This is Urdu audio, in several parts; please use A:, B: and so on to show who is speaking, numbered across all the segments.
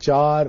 A: 4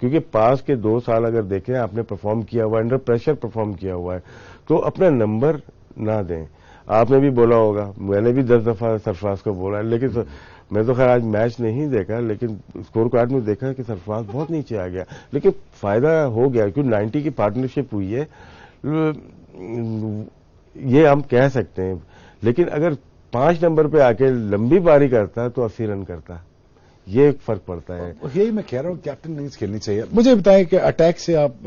B: کیونکہ پاس کے 2 سال اگر دیکھیں آپ نے پرفارم کیا ہوا ہے، انڈر پریشر پرفارم کیا ہوا ہے، تو اپنا نمبر نہ دیں. آپ نے بھی بولا ہوگا، میں نے بھی 10 دفعہ سرفراز کو بولا ہے، لیکن میں تو خیر آج میچ نہیں دیکھا، لیکن اسکور کارڈ میں دیکھا کہ سرفراز بہت نیچے آ گیا. لیکن فائدہ ہو گیا کیونکہ 90 کی پارٹنرشپ ہوئی ہے، یہ ہم کہہ سکتے ہیں. لیکن اگر 5 نمبر پہ آ کے لمبی پاری کرتا تو 80 رن کرتا. یہ ایک فرق پڑتا ہے.
A: یہی میں کہہ رہا ہوں کیپٹن اننگز کھیلنی چاہیے. مجھے بتائیں کہ اٹیک سے آپ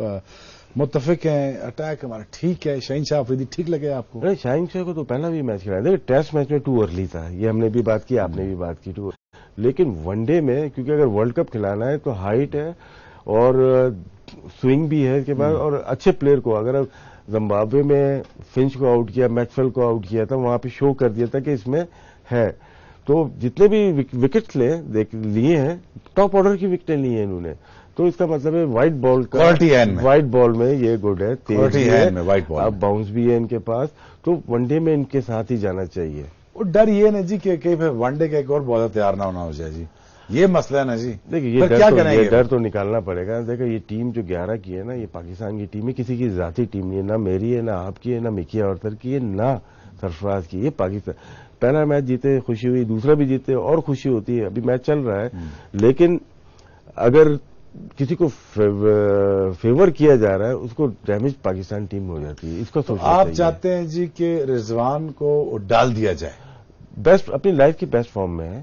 A: متفق ہیں؟ اٹیک ہمارا ٹھیک ہے؟ شاہین شاہ آفریدی ٹھیک لگے آپ کو؟
B: نہیں، شاہین شاہ کو تو پہلا بھی میچ کھلایا. دیکھیں ٹیسٹ میچ میں ٹو ارلی تھا، یہ ہم نے بھی بات کی، آپ نے بھی بات کی. لیکن ون ڈے میں کیونکہ اگر ورلڈ کپ کھلانا ہے تو ہائٹ ہے اور سوئنگ بھی ہے اس کے بعد، اور اچھے پلیئر کو اگر زمبابوے میں فنچ کو آؤٹ کیا، میکسویل کو آؤٹ کیا تھا، وہاں پہ شو کر دیا تھا کہ اس میں ہے. تو جتنے بھی وکٹس لیے ہیں ٹاپ آرڈر کی وکٹیں لی ہیں انہوں نے. تو اس کا مطلب ہے وائٹ بال کا، وائٹ بال میں یہ گڈ ہے، تیز ہے، اب باؤنس بھی ہے ان کے پاس. تو ون ڈے میں ان کے ساتھ ہی جانا چاہیے.
A: وہ ڈر یہ نا جی کہ کہیں ون ڈے کا ایک اور بالر تیار نہ ہونا ہو جائے جی، یہ مسئلہ ہے نا جی.
B: دیکھیے یہ ڈر تو نکالنا پڑے گا. دیکھیں یہ ٹیم جو 11 کی ہے نا، یہ پاکستان کی ٹیم ہے، کسی کی ذاتی ٹیم نہیں ہے، نہ میری ہے، نہ آپ کی ہے، نہ مکی اورتر کی ہے، نہ سرفراز کی. یہ پاکستان پہلا میچ جیتے خوشی ہوئی، دوسرا بھی جیتے اور خوشی ہوتی ہے. ابھی میچ چل رہا ہے، لیکن اگر کسی کو فیور کیا جا رہا ہے اس کو ڈیمیج پاکستان ٹیم ہو جاتی ہے. اس کو سوچنا
A: آپ
B: چاہیے.
A: چاہتے ہیں جی کہ رضوان کو ڈال دیا جائے؟
B: بیسٹ اپنی لائف کی بیسٹ فارم میں ہے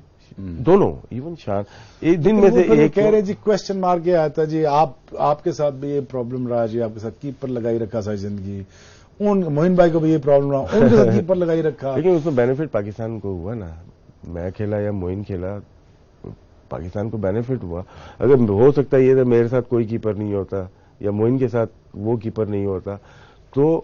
B: دونوں، ایون شان ایک دن میں سے ایک
A: کہہ رہے جی کوشچن مارک یہ آتا جی، آپ کے ساتھ بھی یہ پرابلم رہا جی، آپ کے ساتھ کیپر لگائی رکھا ساری زندگی، موہن بھائی کو بھی یہ پرابلم رہا، ان کے ساتھ کیپر لگائی رکھا.
B: لیکن اس میں بینیفٹ پاکستان کو ہوا نا، میں کھیلا یا موہن کھیلا، پاکستان کو بینیفٹ ہوا. اگر ہو سکتا ہے یہ تھا میرے ساتھ کوئی کیپر نہیں ہوتا یا موہن کے ساتھ وہ کیپر نہیں ہوتا تو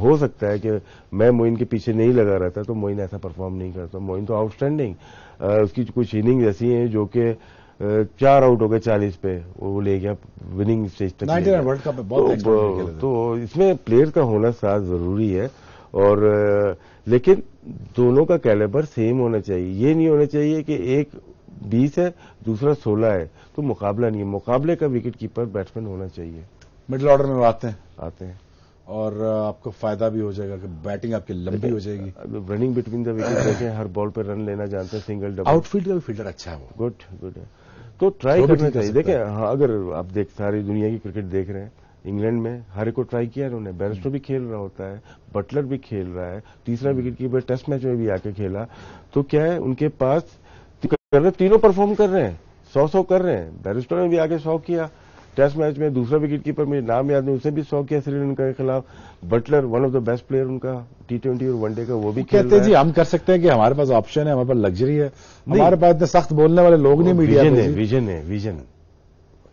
B: ہو سکتا ہے کہ میں موہن کے پیچھے نہیں لگا رہتا تو موہن ایسا پرفارم نہیں کرتا. موہن تو آؤٹ اسٹینڈنگ، اس کی کچھ اننگز ایسی ہیں جو کہ 4 آؤٹ ہو گئے 40 پہ، وہ لے گیا وننگ اسٹیج تک.
A: ورلڈ کپ میں بہت
B: تو اس میں پلیئر کا ہونا ساتھ ضروری ہے. اور لیکن دونوں کا کیلیبر سیم ہونا چاہیے. یہ نہیں ہونا چاہیے کہ ایک 20 ہے دوسرا 16 ہے تو مقابلہ نہیں ہے. مقابلے کا وکٹ کیپر بیٹسمین ہونا چاہیے.
A: مڈل آرڈر میں آتے ہیں
B: اور
A: آپ کو فائدہ بھی ہو جائے گا کہ بیٹنگ آپ کی لمبی ہو جائے گی.
B: رننگ بٹوین دا وکٹ دیکھیں، ہر بال پہ رن لینا جانتے ہیں، سنگل ڈبل.
A: آؤٹ فیلڈ کا بھی فیلڈر اچھا ہے وہ.
B: گڈ ہے تو ٹرائی کرنا چاہیے. دیکھیں ہاں، اگر آپ ساری دنیا کی کرکٹ دیکھ رہے ہیں، انگلینڈ میں ہر ایک کو ٹرائی کیا انہوں نے. بیرسٹو بھی کھیل رہا ہوتا ہے، بٹلر بھی کھیل رہا ہے، تیسرا وکٹ کیپر ٹیسٹ میچ میں بھی آ کے کھیلا. تو کیا ہے ان کے پاس تینوں پرفارم کر رہے ہیں، 100 کر رہے ہیں. بیرسٹو نے بھی آگے 100 کیا ٹیسٹ میچ میں. دوسرا وکٹ کیپر مجھے نام یاد نہیں، اسے بھی 100 کیا سری لنکا کے خلاف. Buttler one of the best player in کا T20 اور ون ڈے کا، وہ بھی
A: کہتے ہیں جی ہم کر سکتے ہیں کہ ہمارے پاس آپشن ہے، ہمارے پاس لگژری ہے، ہمارے پاس اتنے سخت بولنے والے لوگ نہیں میڈیا میں.
B: ویژن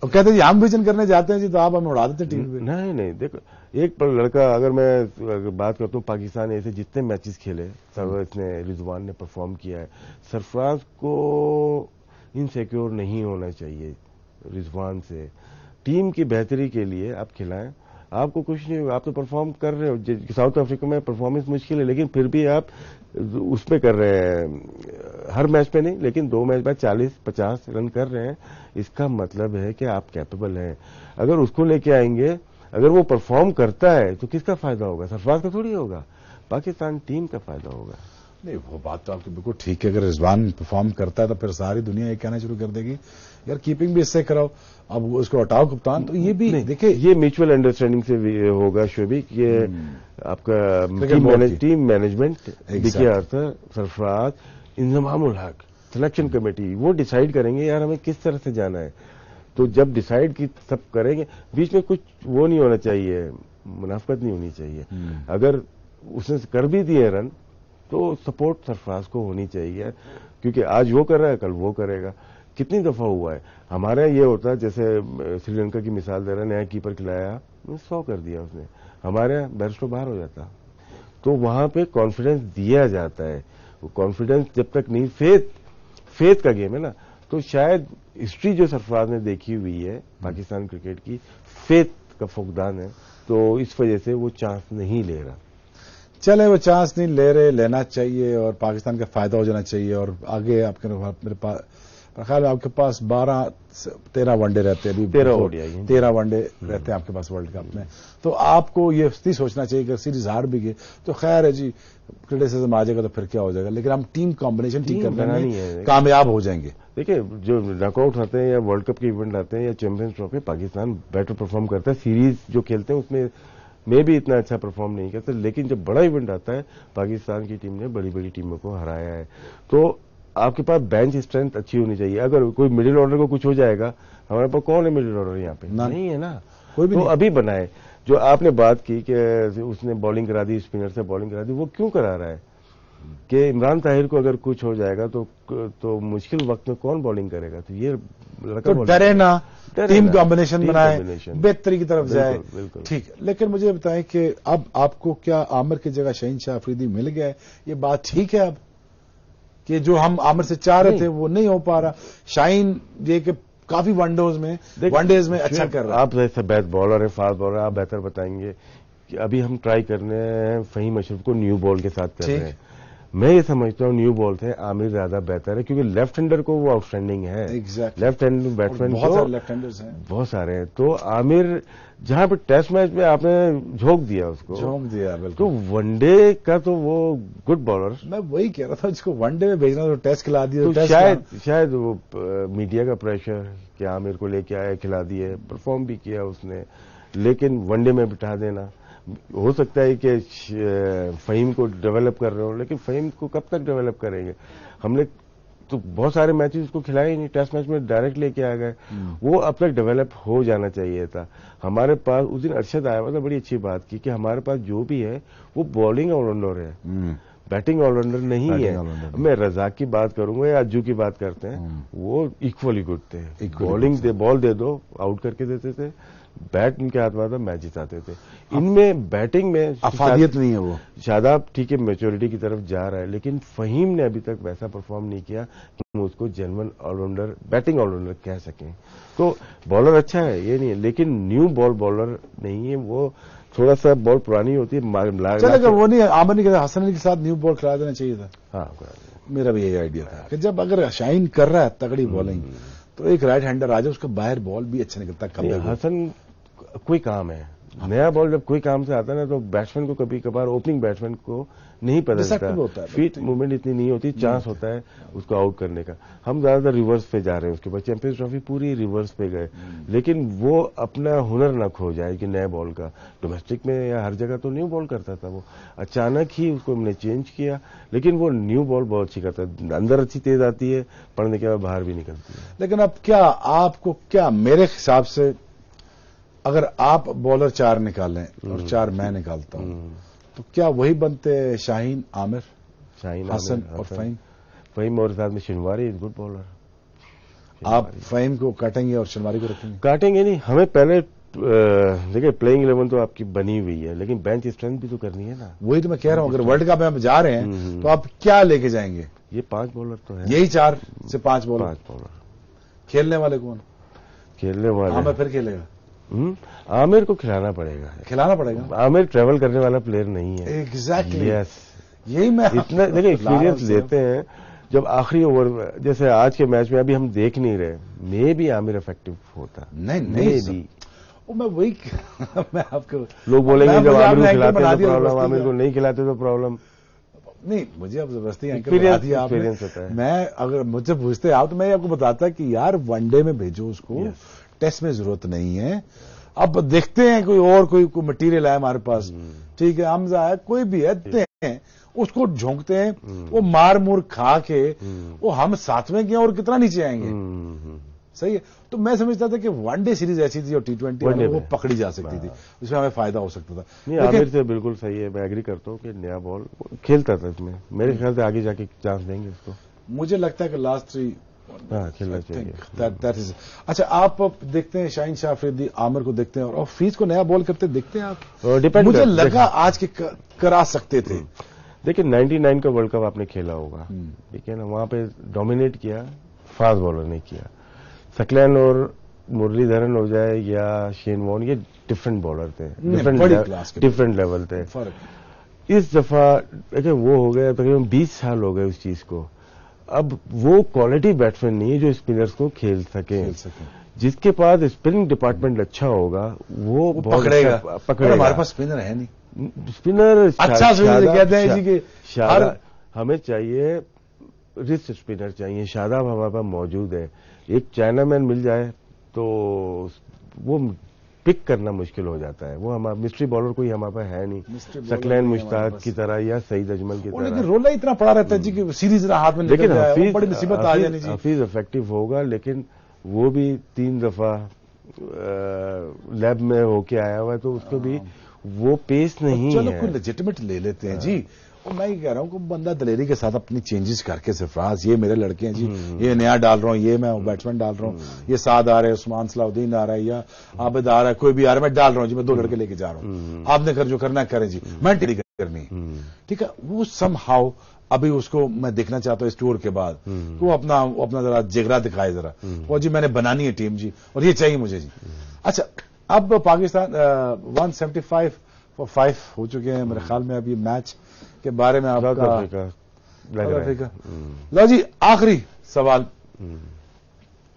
A: کہتے ہیں جی ہم ویژن کرنے جاتے ہیں جی تو آپ ہمیں اڑا دیتے ٹیم پہ.
B: نہیں دیکھو ایک لڑکا، اگر میں بات کرتا ہوں پاکستان ایسے جتنے میچز کھیلے اس نے رضوان نے پرفارم کیا ہے. سرفراز کو انسیکیور نہیں ہونا چاہیے رضوان سے. ٹیم کی بہتری کے لیے آپ کھلائیں، آپ کو کچھ نہیں ہوگا. آپ تو پرفارم کر رہے ہو. ساؤتھ افریقہ میں پرفارمنس مشکل ہے لیکن پھر بھی آپ اس پہ کر رہے ہیں، ہر میچ پہ نہیں لیکن 2 میچ بعد 40-50 رن کر رہے ہیں. اس کا مطلب ہے کہ آپ کیپیبل ہیں. اگر اس کو لے کے آئیں گے، اگر وہ پرفارم کرتا ہے تو کس کا فائدہ ہوگا؟ سرفراز کا تھوڑی ہوگا، پاکستان ٹیم کا فائدہ ہوگا.
A: نہیں وہ بات تو آپ کی بالکل ٹھیک ہے. اگر رضوان پرفارم کرتا ہے تو پھر ساری دنیا یہ کہنا شروع کر دے گی یار کیپنگ بھی اس سے کراؤ، اب اس کو ہٹاؤ کپتان. تو یہ بھی دیکھیں
B: یہ میوچل انڈرسٹینڈنگ سے ہوگا شعیب. یہ آپ کا ٹیم مینجمنٹ دیکھیے آرتھر، سرفراز، انضمام الحق، سلیکشن کمیٹی وہ ڈیسائیڈ کریں گے یار ہمیں کس طرح سے جانا ہے. تو جب ڈیسائیڈ کی سب کریں گے، بیچ میں کچھ وہ نہیں ہونا چاہیے، منافقت نہیں ہونی چاہیے. اگر اس نے کر بھی دیے رن تو سپورٹ سرفراز کو ہونی چاہیے کیونکہ آج وہ کر رہا ہے کل وہ کرے گا. کتنی دفعہ ہوا ہے ہمارے یہاں یہ ہوتا ہے، جیسے سری لنکا کی مثال دے رہا ہے، نیا کیپر کھلایا 100 کر دیا اس نے، ہمارے یہاں بیرسٹو باہر ہو جاتا. تو وہاں پہ کانفیڈنس دیا جاتا ہے. وہ کانفیڈنس جب تک نہیں، فیتھ کا گیم ہے نا. تو شاید ہسٹری جو سرفراز نے دیکھی ہوئی ہے پاکستان کرکٹ کی، فیتھ کا فقدان ہے. تو اس وجہ سے وہ چانس نہیں لے رہا.
A: چلے وہ چانس نہیں لے رہے، لینا چاہیے اور پاکستان کا فائدہ ہو جانا چاہیے. اور آگے آپ کے میرے پاس خیال آپ کے پاس 12-13 ون ڈے رہتے ہیں ابھی 13 ون ڈے رہتے ہیں آپ کے پاس ورلڈ کپ میں. تو آپ کو یہ نہیں سوچنا چاہیے کہ سیریز ہار بھی گئے تو خیر ہے جی کرٹیسزم آ جائے گا تو پھر کیا ہو جائے گا, لیکن ہم ٹیم کمبینیشن ٹھیک کرنا ہے, کامیاب ہو جائیں گے.
B: دیکھیں جو ناک آؤٹ آتے ہیں یا ورلڈ کپ کے ایونٹ آتے ہیں یا champions trophy, Pakistan better perform کرتا ہے. سیریز جو کھیلتے ہیں اس میں بھی اتنا اچھا پرفارم نہیں کرتے, لیکن جب بڑا ایونٹ آتا ہے پاکستان کی ٹیم نے بڑی بڑی ٹیموں کو ہرایا ہے. تو آپ کے پاس بینچ اسٹرینتھ اچھی ہونی چاہیے. اگر کوئی مڈل آرڈر کو کچھ ہو جائے گا, ہمارے پاس کون ہے مڈل آرڈر یہاں پہ؟ نہیں ہے نا, کوئی بھی. تو ابھی بنائے. جو آپ نے بات کی کہ اس نے بالنگ کرا دی, اسپنر سے بالنگ کرا دی, وہ کیوں کرا رہا ہے کہ عمران طاہر کو اگر کچھ ہو جائے گا تو مشکل وقت میں کون بالنگ کرے گا؟ تو یہ
A: لڑکا ڈرے نا, ٹیم کمبینیشن بنائے, بہتری کی طرف جائے. ٹھیک ہے, لیکن مجھے بتائیں کہ اب آپ کو کیا عامر کی جگہ شاہین شاہ افریدی مل گیا ہے؟ یہ بات ٹھیک ہے اب کہ جو ہم عامر سے چاہ رہے تھے وہ نہیں ہو پا رہا؟ شاہین یہ کہ کافی ون ڈیز میں اچھا کر رہا ہے.
B: آپ ایسا بیسٹ بالر ہے, فاسٹ بالر, آپ بہتر بتائیں گے کہ ابھی ہم ٹرائی کرنے ہیں فہیم اشرف کو نیو بال کے ساتھ کر رہے ہیں. میں یہ سمجھتا ہوں نیو بال سے عامر زیادہ بہتر ہے, کیونکہ لیفٹ ہینڈر کو وہ آؤٹ اسٹینڈنگ ہے. لیفٹ ہینڈ بیٹسمین بہت سارے ہیں. تو عامر جہاں پہ ٹیسٹ میچ میں آپ نے جھونک دیا اس کو, تو ون ڈے کا تو وہ گڈ بالر.
A: میں وہی کہہ رہا تھا جس کو ون ڈے میں بھیجنا تو ٹیسٹ کھلا دیا.
B: شاید وہ میڈیا کا پریشر کہ عامر کو لے کے آیا, کھلا دیے, پرفارم بھی کیا اس نے, لیکن ون ڈے میں بٹھا دینا. ہو سکتا ہے کہ فہیم کو ڈیولپ کر رہے ہوں, لیکن فہیم کو کب تک ڈیولپ کریں گے؟ ہم نے تو بہت سارے میچز اس کو کھلائے ہی نہیں, ٹیسٹ میچ میں ڈائریکٹ لے کے آ گئے. وہ اب تک ڈیولپ ہو جانا چاہیے تھا. ہمارے پاس اس دن ارشد آیا ہوا تھا, بڑی اچھی بات کی کہ ہمارے پاس جو بھی ہے وہ بالنگ آل راؤنڈر ہے, بیٹنگ آل راؤنڈر نہیں ہے. میں رزاق کی بات کروں گا یا اجو کی بات کرتے ہیں, وہ ایکولی گڈ تھے. بالنگ بال دے دو آؤٹ کر کے دیتے تھے, بیٹ ان کے ہاتھ میں آتا میچ جتاتے تھے. ان میں بیٹنگ میں
A: افادیت نہیں ہے. وہ
B: شاداب ٹھیک ہے میچورٹی کی طرف جا رہا ہے, لیکن فہیم نے ابھی تک ویسا پرفارم نہیں کیا کہ ہم اس کو general all rounder, batting all rounder کہہ سکیں. تو بالر اچھا ہے یہ نہیں ہے, لیکن نیو بالر نہیں ہے. وہ تھوڑا سا بال پرانی ہوتی ہے.
A: چلے وہ نہیں, عامر نہیں کہتا حسن علی کے ساتھ نیو بال کرا دینا چاہیے تھا.
B: ہاں,
A: میرا بھی یہی آئیڈیا تھا کہ جب اگر شاہین کر رہا ہے تگڑی بالنگ تو ایک رائٹ ہینڈر آ جائے, اس کا باہر بال بھی اچھا نکلتا.
B: حسن کوئی کام ہے, نیا بال جب کوئی کام سے آتا ہے نا تو بیٹسمین کو کبھی کبھار اوپننگ بیٹسمین کو نہیں پتا چلتا, فیٹ موومنٹ اتنی نہیں ہوتی, چانس ہوتا ہے اس کو آؤٹ کرنے کا. ہم زیادہ تر ریورس پہ جا رہے ہیں. اس کے بعد چیمپئنز ٹرافی پوری ریورس پہ گئے, لیکن وہ اپنا ہنر نہ کھو جائے کہ نئے بال کا. ڈومیسٹک میں یا ہر جگہ تو نیو بال کرتا تھا, وہ اچانک ہی اس کو ہم نے چینج کیا, لیکن وہ نیو بال بہت اچھی کرتا ہے. اندر اچھی تیز آتی ہے, پڑھنے کے بعد باہر بھی نکلتی ہے.
A: لیکن اب کیا آپ کو کیا میرے حساب سے اگر آپ بالر 4 نکالیں اور 4 میں نکالتا ہوں تو کیا وہی بنتے شاہین, عامر, حسن اور فہیم؟
B: فہیم اور ساتھ میں شنواری از گڈ بالر.
A: آپ فہیم کو کاٹیں گے اور شنواری کو رکھیں گے؟
B: کاٹیں گے نہیں, ہمیں پہلے دیکھیں پلئنگ 11 تو آپ کی بنی ہوئی ہے, لیکن بینچ اسٹرینتھ بھی تو کرنی ہے نا.
A: وہی تو میں کہہ رہا ہوں, اگر ورلڈ کپ میں ہم جا رہے ہیں تو آپ کیا لے کے جائیں گے؟
B: یہ 5 بالر تو ہے,
A: یہی 4 سے 5 بالر. کھیلنے والے کون؟
B: کھیلنے والے
A: عامر پھر کھیلے گا.
B: عامر کو کھلانا پڑے گا. عامر ٹریول کرنے والا پلیئر نہیں ہے.
A: ایگزیکٹلی,
B: یس,
A: یہی میں
B: اتنا دیکھیں ایکسپیرینس لیتے ہیں. جب آخری اوور جیسے آج کے میچ میں ابھی ہم دیکھ نہیں رہے, میں بھی عامر افیکٹو ہوتا.
A: نہیں میں وہی میں آپ کو
B: لوگ بولیں گے جب عامر کو کھلاتے تو پرابلم, عامر کو نہیں کھلاتے تو پرابلم.
A: نہیں, مجھے اب زبردستی ایکسپیرینس ہوتا ہے. میں اگر مجھ سے پوچھتے آپ تو میں آپ کو بتاتا کہ یار ون ڈے میں بھیجو اس کو, ٹیسٹ میں ضرورت نہیں ہے. اب دیکھتے ہیں کوئی اور کوئی مٹیریل ہے ہمارے پاس, ٹھیک ہے, حمزہ ہے, کوئی بھی ہے, اس کو جھونکتے ہیں, وہ مار مور کھا کے وہ ہم 7ویں گئے اور کتنا نیچے آئیں گے. صحیح ہے. تو میں سمجھتا تھا کہ ون ڈے سیریز ایسی تھی اور T20 وہ پکڑی جا سکتی تھی, اس میں ہمیں فائدہ ہو سکتا تھا.
B: نہیں, عامر سے بالکل صحیح ہے, میں ایگری کرتا ہوں کہ نیا بال کھیلتا تھا اس میں. میرے خیال سے آگے جا کے چانس دیں گے اس کو.
A: مجھے لگتا ہے کہ لاسٹ 3
B: کھیلنا چاہیے.
A: اچھا, آپ دیکھتے ہیں شاہین شاہ افریدی, عامر کو دیکھتے ہیں اور فیس کو نیا بال کرتے دیکھتے ہیں آپ؟ مجھے لگا آج کے کرا سکتے تھے.
B: دیکھیں 99 کا ورلڈ کپ آپ نے کھیلا ہوگا, ٹھیک ہے نا, وہاں پہ ڈومینیٹ کیا, فاسٹ بالر نے کیا. سکلین اور مرلی دھرن ہو جائے یا شین وارن, یہ ڈفرنٹ بالر تھے, ڈفرنٹ لیول تھے. اس دفعہ دیکھیں وہ ہو گیا تقریباً 20 سال ہو گئے اس چیز کو. اب وہ کوالٹی بیٹسمین نہیں ہے جو اسپنرز کو کھیل سکیں. جس کے پاس اسپننگ ڈپارٹمنٹ اچھا ہوگا وہ
A: پکڑے گا. ہمارے پاس اسپنر ہے نہیں.
B: اسپنر
A: اچھا کہتے ہیں جی کہ
B: ہمیں چاہیے رسٹ اسپنر چاہیے. شاداب ہمارے پاس موجود ہے. ایک چائنا مین مل جائے تو وہ پک کرنا مشکل ہو جاتا ہے. وہ ہمارا مسٹری بالر کوئی ہمارے پاس ہے نہیں, ثقلین مشتاق کی طرح یا سعید اجمل کی طرح.
A: لیکن رولہ اتنا پڑا رہتا ہے جی کہ سیریز ہاتھ میں
B: لیکن
A: بڑی مصیبت آ جانی جی.
B: حفیظ افیکٹو ہوگا, لیکن وہ بھی 3 دفعہ لیب میں ہو کے آیا ہوا ہے, تو اس کو بھی وہ پیس نہیں ہے.
A: چلو کوئی لیجٹمیٹ لے لیتے ہیں جی. میں یہ کہہ رہا ہوں کہ بندہ دلیری کے ساتھ اپنی چینجز کر کے سرفراز یہ میرے لڑکے ہیں جی, یہ نیا ڈال رہا ہوں, یہ میں بیٹسمین ڈال رہا ہوں, یہ سعد آ رہا ہے, عثمان صلاح الدین آ رہا ہے, یا عابد آ رہا ہے, کوئی بھی آ رہا ہے, میں ڈال رہا ہوں جی, میں 2 لڑکے لے کے جا رہا ہوں, آپ نے جو کرنا ہے کریں جی, میں ٹیلی کرنی ہے. ٹھیک ہے, وہ سم ہاؤ ابھی اس کو میں دیکھنا چاہتا ہوں اس ٹور کے بعد کہ وہ اپنا ذرا جگرا دکھائے ذرا, اور جی میں نے بنانی ہے ٹیم جی, اور یہ چاہیے مجھے جی. اچھا, اب پاکستان 175 ہو چکے ہیں میرے خیال میں. اب یہ میچ کے بارے میں آپ کا لو جی آخری سوال,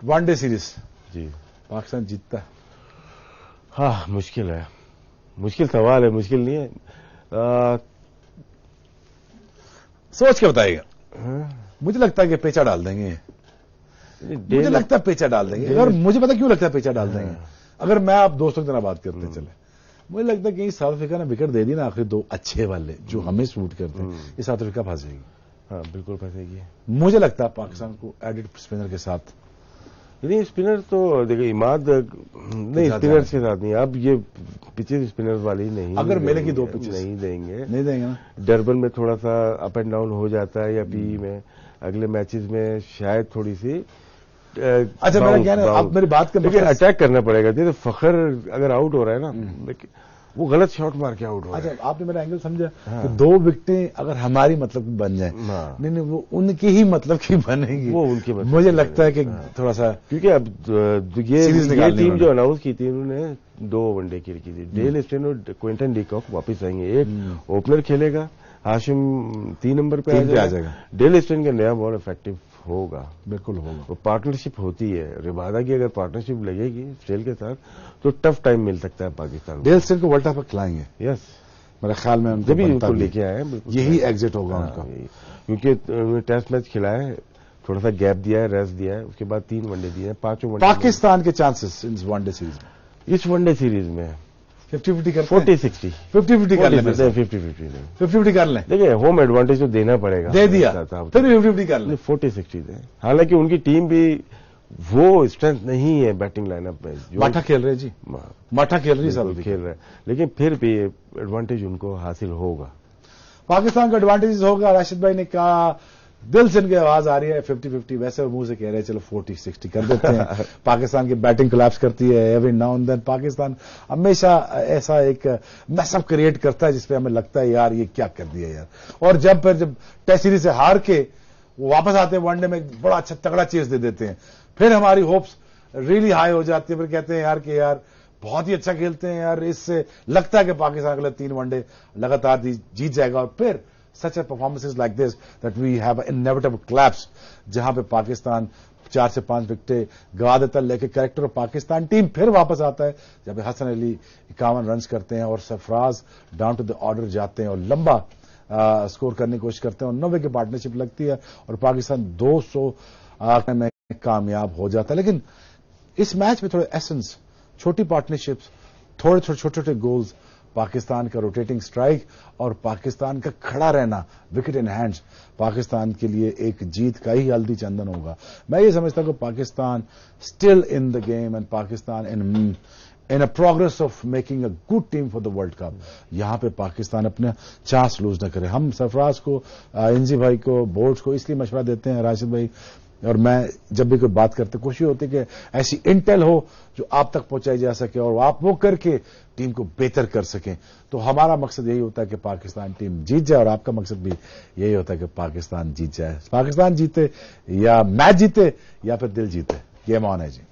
A: 1 ڈے سیریز
B: جی
A: پاکستان جیتتا ہے؟
B: ہاں مشکل ہے, مشکل سوال ہے, مشکل نہیں ہے.
A: سوچ کے بتائیے گا. مجھے لگتا ہے کہ پیچا ڈال دیں گے, مجھے لگتا ہے پیچا ڈال دیں گے. اگر مجھے پتا کیوں لگتا ہے پیچا ڈال دیں گے, اگر میں آپ دوستوں کی طرح بات کرتے چلے, مجھے لگتا ہے کہ ساؤتھ افریقہ نے وکٹ دے دی نا آخری 2 اچھے والے جو ہمیں سوٹ کرتے ہیں, یہ ساؤتھ افریقہ پھنس جائے گی.
B: ہاں بالکل پھنسے گی.
A: مجھے لگتا ہے پاکستان کو ایڈڈ اسپنر کے ساتھ,
B: نہیں اسپنر تو دیکھیں عماد نہیں, اسپنرز کے ساتھ نہیں. اب یہ پچز اسپنرز والی نہیں,
A: اگر ملے گی 2 پچز
B: نہیں دیں گے,
A: نہیں دیں گے نا.
B: ڈربن میں تھوڑا سا اپ اینڈ ڈاؤن ہو جاتا ہے, یا پی میں اگلے میچز میں شاید تھوڑی سی.
A: اچھا میرا کہنا ہے, آپ میری بات کا
B: لیکن اٹیک کرنا پڑے گا. جیسے فخر اگر آؤٹ ہو رہا ہے نا, وہ غلط شاٹ مار کے آؤٹ ہو رہا ہے.
A: اچھا آپ نے میرا اینگل سمجھا کہ 2 وکٹیں اگر ہماری مطلب بن جائیں, نہیں وہ ان کی ہی مطلب کی بنے گی,
B: وہ ان کی مطلب.
A: مجھے لگتا ہے کہ تھوڑا سا,
B: کیونکہ اب یہ ٹیم جو اناؤنس کی تھی انہوں نے 2 ون ڈے کی تھی. ڈیل اسٹین اور کوئنٹن ڈی کاک واپس آئیں گے. ایک اوپنر کھیلے گا, ہاشم 3 نمبر پہ آ جائے گا. ڈیل اسٹین کا نیا بال افیکٹو ہوگا,
A: بالکل ہوگا.
B: وہ پارٹنرشپ ہوتی ہے. ربادہ کی اگر پارٹنرشپ لگے گی اسٹیل کے ساتھ تو ٹف ٹائم مل سکتا ہے پاکستان.
A: ڈیل اسٹین کو ورلڈ کپ پر کھلائیں گے.
B: یس,
A: میرے خیال میں
B: جبھی ان کو لے کے آئے ہیں,
A: یہی ایگزٹ ہوگا ان کا,
B: کیونکہ ٹیسٹ میچ کھلائے ہیں, تھوڑا سا گیپ دیا ہے, ریسٹ دیا ہے, اس کے بعد 3 ون ڈے دیے ہیں. 5 ون ڈے
A: پاکستان کے چانسز اس 1 ڈے سیریز میں,
B: اس ون ڈے سیریز میں
A: 50-50 کر
B: 40-60
A: 50-50 کر لیں. 50-50 کر لیں.
B: دیکھیں ہوم ایڈوانٹیج تو دینا پڑے گا,
A: دے دیا پھر 50-50 کر لیں.
B: 40-60 دیں. حالانکہ ان کی ٹیم بھی وہ اسٹرینتھ نہیں ہے بیٹنگ لائن اپ میں.
A: ماٹھا کھیل رہے جی, ماٹھا کھیل رہی سب
B: کھیل رہے, لیکن پھر بھی ایڈوانٹیج ان کو حاصل ہوگا.
A: پاکستان کا ایڈوانٹیج ہوگا. راشد بھائی نے کہا, دل سے ان کی آواز آ رہی ہے 50-50, ویسے منہ سے کہہ رہے ہیں چلو 40-60 کر دیتے ہیں. پاکستان کی بیٹنگ کلیپس کرتی ہے every now and then. Pakistan ہمیشہ ایسا ایک میس اپ کریٹ کرتا ہے جس پہ ہمیں لگتا ہے یار یہ کیا کر دیا یار, اور جب ٹیسٹ سیریز سے ہار کے وہ واپس آتے ہیں 1 ڈے میں بڑا اچھا تگڑا چیز دے دیتے ہیں, پھر ہماری ہوپس ریلی ہائی ہو جاتی ہے. پھر کہتے ہیں یار بہت ہی اچھا کھیلتے ہیں یار, اس سے لگتا ہے کہ پاکستان اگلے 3 ون ڈے لگاتار جیت جائے گا. اور پھر such a performances like this that we have an inevitable collapse, جہاں پہ پاکستان 4 سے 5 وکٹیں گوا دیتا ہے, لیکن کریکٹر آف پاکستان ٹیم پھر واپس آتا ہے جب حسن علی 51 رنز کرتے ہیں اور سرفراز ڈاؤن ٹو دی آرڈر جاتے ہیں اور لمبا اسکور کرنے کی کوشش کرتے ہیں, اور 90 کی پارٹنرشپ لگتی ہے اور پاکستان 200 میں کامیاب ہو جاتا ہے. لیکن اس میچ میں تھوڑے ایسنس, چھوٹی پارٹنرشپس, تھوڑے چھوٹے گولز, پاکستان کا روٹیٹنگ سٹرائک اور پاکستان کا کھڑا رہنا وکٹ ان ہینڈز پاکستان کے لیے ایک جیت کا ہی ہلدی چندن ہوگا. میں یہ سمجھتا ہوں کہ Pakistan still in the game and Pakistan in a progress of making a good team for the World Cup. یہاں پہ پاکستان اپنا چانس لوز نہ کرے. ہم سرفراز کو, انجی بھائی کو, بورڈز کو اس لیے مشورہ دیتے ہیں, راشد بھائی اور میں جب بھی کوئی بات کرتے کوشش ہوتی ہے کہ ایسی انٹیل ہو جو آپ تک پہنچائی جا سکے اور آپ وہ کر کے ٹیم کو بہتر کر سکیں. تو ہمارا مقصد یہی ہوتا ہے کہ پاکستان ٹیم جیت جائے, اور آپ کا مقصد بھی یہی ہوتا ہے کہ پاکستان جیت جائے. پاکستان جیتے یا میچ جیتے یا پھر دل جیتے, گیم آن ہے جی.